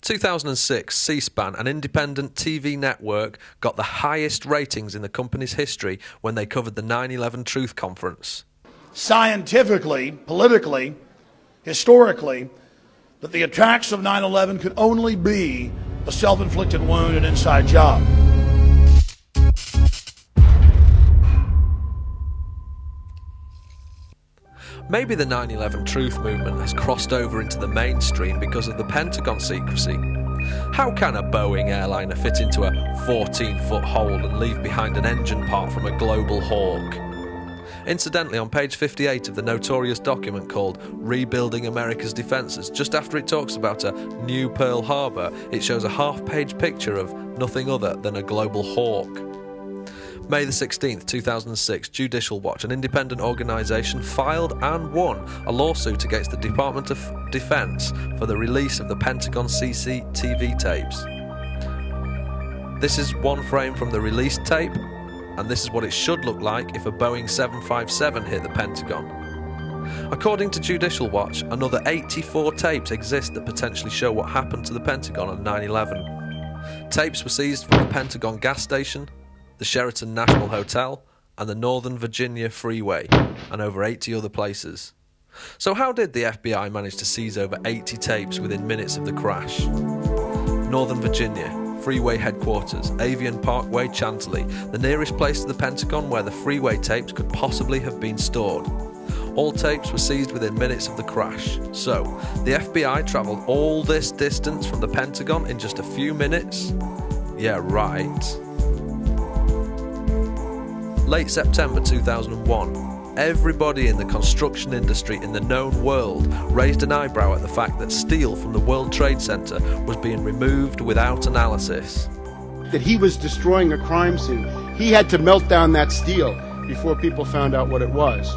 2006, C-SPAN, an independent TV network, got the highest ratings in the company's history when they covered the 9/11 Truth Conference. Scientifically, politically, historically, that the attacks of 9/11 could only be a self-inflicted wound, an inside job. Maybe the 9/11 truth movement has crossed over into the mainstream because of the Pentagon secrecy. How can a Boeing airliner fit into a 14-foot hole and leave behind an engine part from a global hawk? Incidentally, on page 58 of the notorious document called Rebuilding America's Defenses, just after it talks about a new Pearl Harbor, it shows a half-page picture of nothing other than a global hawk. May the 16th, 2006, Judicial Watch, an independent organisation, filed and won a lawsuit against the Department of Defense for the release of the Pentagon CCTV tapes. This is one frame from the released tape, and this is what it should look like if a Boeing 757 hit the Pentagon. According to Judicial Watch, another 84 tapes exist that potentially show what happened to the Pentagon on 9/11. Tapes were seized from the Pentagon gas station, the Sheraton National Hotel, and the Northern Virginia Freeway, and over 80 other places. So how did the FBI manage to seize over 80 tapes within minutes of the crash? Northern Virginia, Freeway Headquarters, Avian Parkway, Chantilly, the nearest place to the Pentagon where the freeway tapes could possibly have been stored. All tapes were seized within minutes of the crash. So, the FBI travelled all this distance from the Pentagon in just a few minutes? Yeah, right. Late September 2001, everybody in the construction industry in the known world raised an eyebrow at the fact that steel from the World Trade Center was being removed without analysis. That he was destroying a crime scene. He had to melt down that steel before people found out what it was.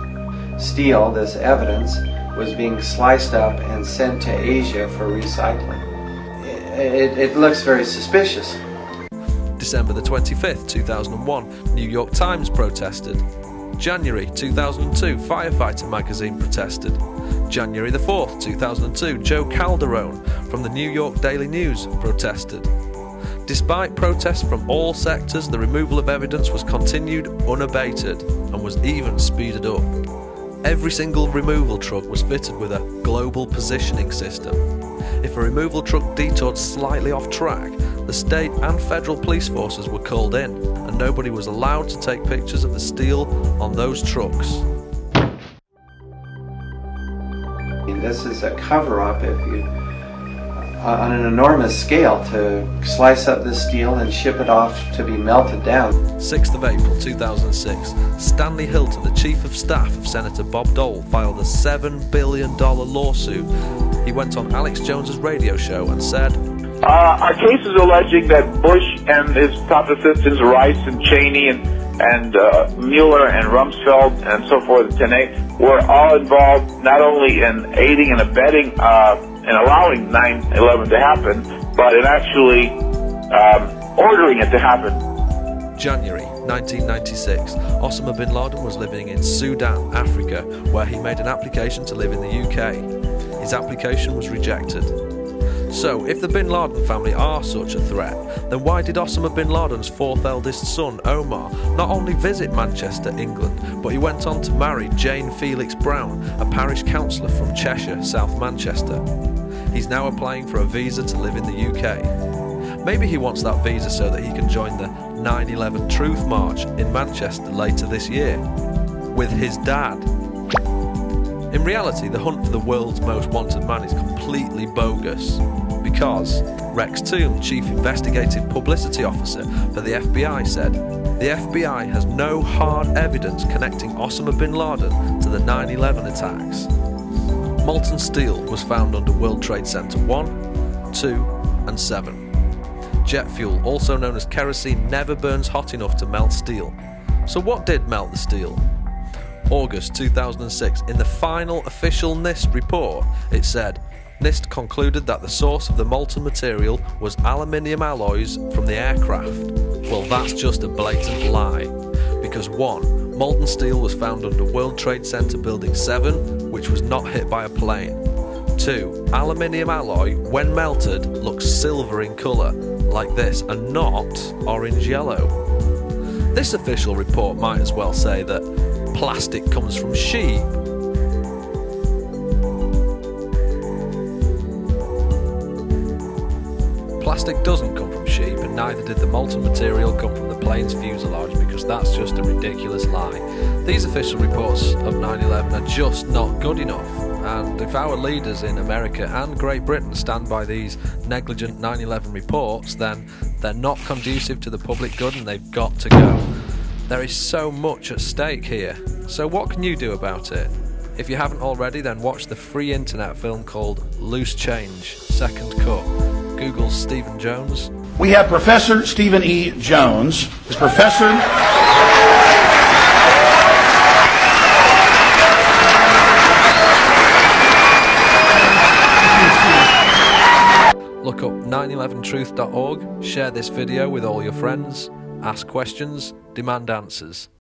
Steel, this evidence, was being sliced up and sent to Asia for recycling. It looks very suspicious. December the 25th, 2001, New York Times protested. January 2002, Firefighter magazine protested. January the 4th, 2002, Joe Calderone from the New York Daily News protested. Despite protests from all sectors, the removal of evidence was continued unabated and was even speeded up. Every single removal truck was fitted with a global positioning system. If a removal truck detoured slightly off track, the state and federal police forces were called in, and nobody was allowed to take pictures of the steel on those trucks. This is a cover-up, on an enormous scale, to slice up the steel and ship it off to be melted down. 6th of April 2006, Stanley Hilton, the Chief of Staff of Senator Bob Dole, filed a $7 billion lawsuit. He went on Alex Jones's radio show and said, our case is alleging that Bush and his top assistants, Rice and Cheney and Mueller and Rumsfeld and so forth, Tenet, were all involved not only in aiding and abetting and allowing 9/11 to happen, but in actually ordering it to happen. January 1996, Osama bin Laden was living in Sudan, Africa, where he made an application to live in the UK. His application was rejected. So, if the bin Laden family are such a threat, then why did Osama bin Laden's fourth eldest son, Omar, not only visit Manchester, England, but he went on to marry Jane Felix Brown, a parish councillor from Cheshire, South Manchester. He's now applying for a visa to live in the UK. Maybe he wants that visa so that he can join the 9/11 Truth March in Manchester later this year, with his dad. In reality, the hunt for the world's most wanted man is completely bogus, because Rex Toome, Chief Investigative Publicity Officer for the FBI, said, the FBI has no hard evidence connecting Osama bin Laden to the 9/11 attacks. Molten steel was found under World Trade Center 1, 2 and 7. Jet fuel, also known as kerosene, never burns hot enough to melt steel. So what did melt the steel? August 2006, in the final official NIST report, it said, NIST concluded that the source of the molten material was aluminium alloys from the aircraft. Well, that's just a blatant lie, because 1. Molten steel was found under World Trade Center Building 7, which was not hit by a plane. 2. Aluminium alloy, when melted, looks silver in colour, like this, and not orange yellow. This official report might as well say that plastic comes from sheep. Plastic doesn't come from sheep, and neither did the molten material come from the plane's fuselage, because that's just a ridiculous lie. These official reports of 9/11 are just not good enough, and if our leaders in America and Great Britain stand by these negligent 9/11 reports, then they're not conducive to the public good and they've got to go. There is so much at stake here, so what can you do about it? If you haven't already, then watch the free internet film called Loose Change, Second Cut. Google Stephen Jones. We have Professor Stephen E. Jones. Is Professor... Look up 911truth.org, share this video with all your friends, ask questions, demand answers.